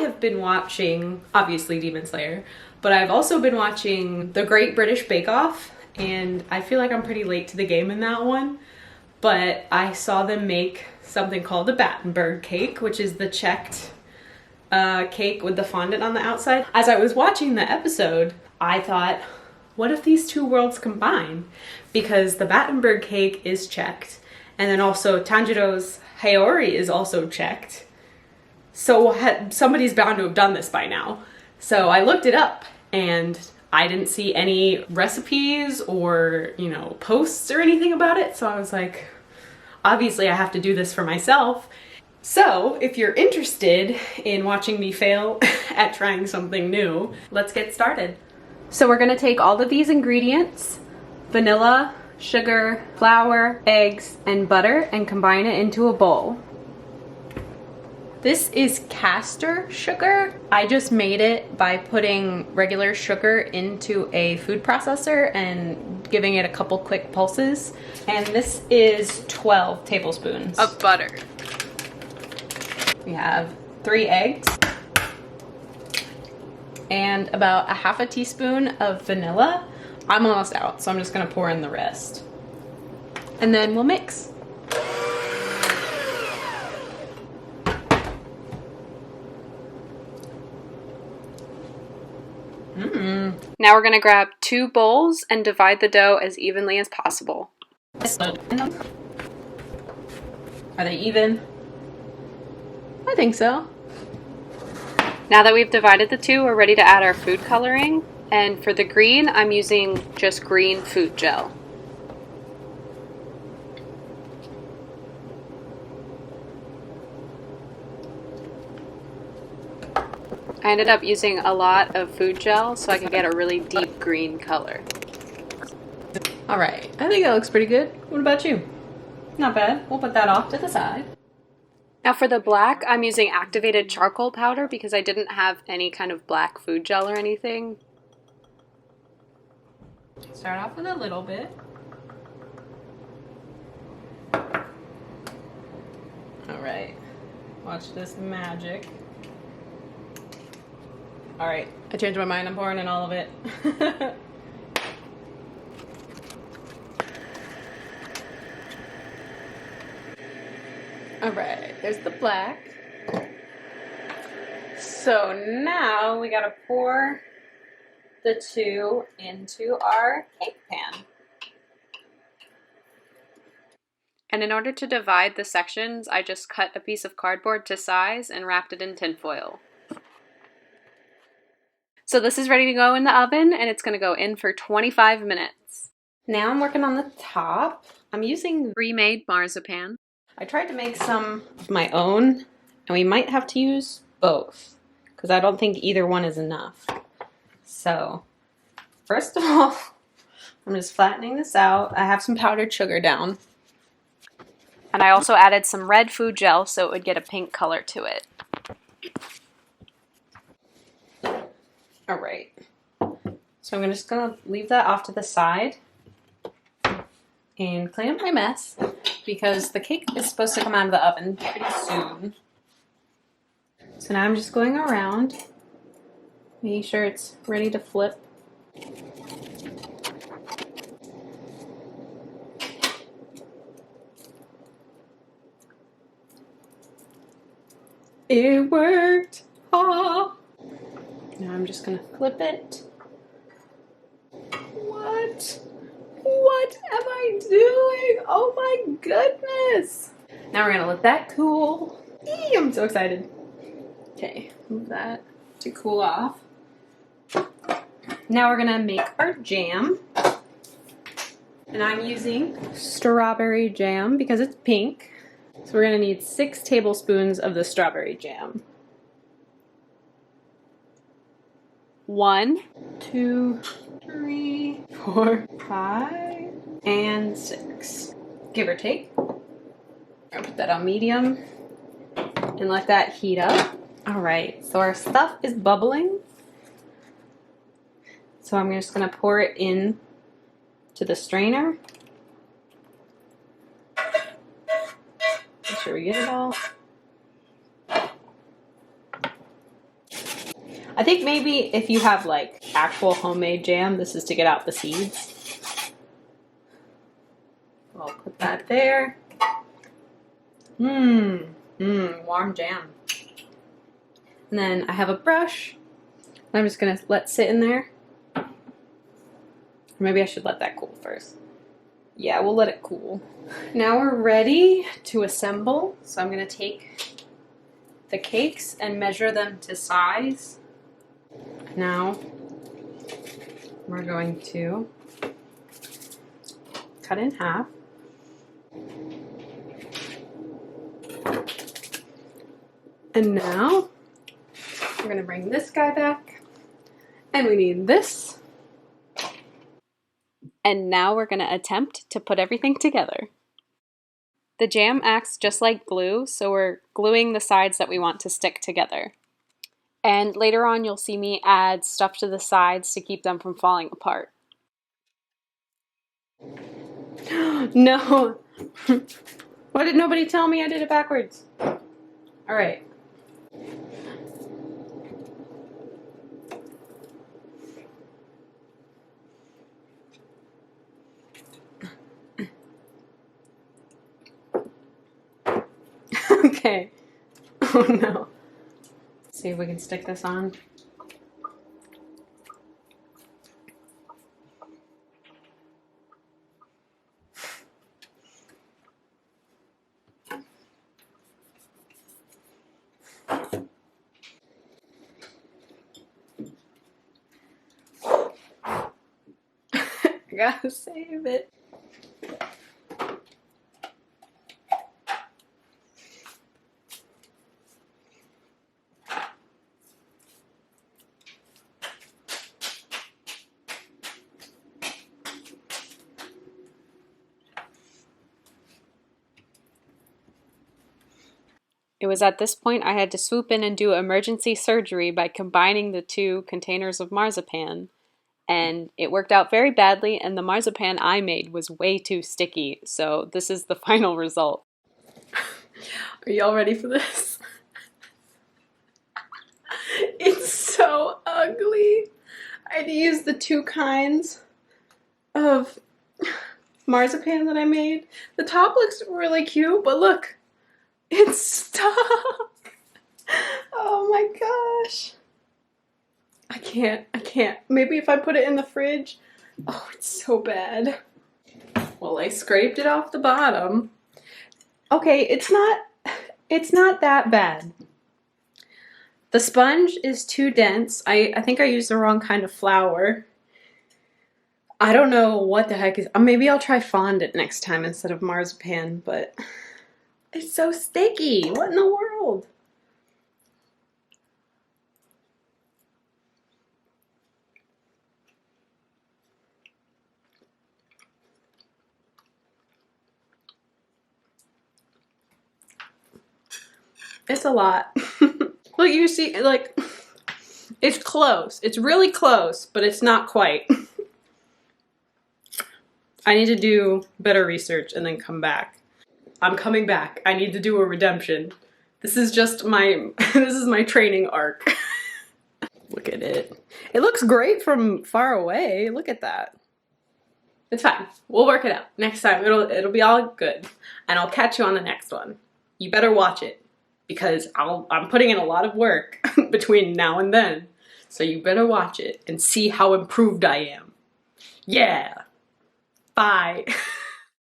have been watching, obviously, Demon Slayer, but I've also been watching The Great British Bake Off, and I feel like I'm pretty late to the game in that one, but I saw them make something called the Battenberg cake, which is the checked cake with the fondant on the outside. As I was watching the episode, I thought, what if these two worlds combine? Because the Battenberg cake is checked, and then also Tanjiro's Haori is also checked. So somebody's bound to have done this by now. So I looked it up, and I didn't see any recipes or, you know, posts or anything about it. So I was like, obviously I have to do this for myself. So if you're interested in watching me fail at trying something new, let's get started. So we're gonna take all of these ingredients, vanilla, sugar, flour, eggs, and butter, and combine it into a bowl. This is caster sugar. I just made it by putting regular sugar into a food processor and giving it a couple quick pulses. And this is 12 tablespoons of butter. We have 3 eggs and about a half a teaspoon of vanilla. I'm almost out, so I'm just gonna pour in the rest. And then we'll mix. Now we're gonna grab 2 bowls and divide the dough as evenly as possible. Are they even? I think so. Now that we've divided the two, we're ready to add our food coloring. And for the green, I'm using just green food gel. I ended up using a lot of food gel so I could get a really deep green color. All right, I think that looks pretty good. What about you? Not bad. We'll put that off to the side. Now for the black, I'm using activated charcoal powder because I didn't have any kind of black food gel or anything. Start off with a little bit. All right, watch this magic. All right, I changed my mind. I'm pouring in all of it. All right, there's the black. So now we gotta pour the two into our cake pan. And in order to divide the sections, I just cut a piece of cardboard to size and wrapped it in tin foil. So this is ready to go in the oven, and it's gonna go in for 25 minutes. Now I'm working on the top. I'm using pre-made marzipan. I tried to make some of my own, and we might have to use both, because I don't think either one is enough. So, first of all, I'm just flattening this out. I have some powdered sugar down. And I also added some red food gel so it would get a pink color to it. All right. So I'm just gonna leave that off to the side and clean up my mess because the cake is supposed to come out of the oven pretty soon. So now I'm just going around, making sure it's ready to flip. It worked! Ah. Now I'm just gonna flip it. What? What am I doing? Oh my goodness! Now we're gonna let that cool. Eee, I'm so excited. Okay, move that to cool off. Now we're gonna make our jam. And I'm using strawberry jam because it's pink. So we're gonna need 6 tablespoons of the strawberry jam. 1, 2, 3, 4, 5, and 6. Give or take. I'll put that on medium and let that heat up. All right, so our stuff is bubbling. So I'm just gonna pour it in to the strainer. Make sure we get it all. I think maybe if you have like actual homemade jam, this is to get out the seeds. I'll put that there. Warm jam. And then I have a brush. I'm just gonna let sit in there. Or maybe I should let that cool first. Yeah, we'll let it cool. Now we're ready to assemble. So I'm gonna take the cakes and measure them to size. Now we're going to cut in half. And now we're going to bring this guy back. And we need this. And now we're going to attempt to put everything together. The jam acts just like glue, so we're gluing the sides that we want to stick together. And later on you'll see me add stuff to the sides to keep them from falling apart. No! Why did nobody tell me I did it backwards? Alright. Okay. Oh no. Let's see if we can stick this on. I gotta save it. It was at this point I had to swoop in and do emergency surgery by combining the two containers of marzipan. And it worked out very badly, and the marzipan I made was way too sticky, so this is the final result. Are y'all ready for this? It's so ugly. I had to use the two kinds of marzipan that I made. The top looks really cute, but look, it's stuck. Oh my gosh. I can't. Maybe if I put it in the fridge. Oh, it's so bad. Well, I scraped it off the bottom. Okay, it's not that bad. The sponge is too dense. I think I used the wrong kind of flour. I don't know what the heck is. Maybe I'll try fondant next time instead of marzipan, but it's so sticky. What in the world? It's a lot. Look, you see, like, it's close. It's really close, but it's not quite. I need to do better research and then come back. I'm coming back. I need to do a redemption. This is just my, this is my training arc. Look at it. It looks great from far away. Look at that. It's fine. We'll work it out. Next time, it'll be all good. And I'll catch you on the next one. You better watch it, because I'm putting in a lot of work between now and then. So you better watch it and see how improved I am. Yeah. Bye.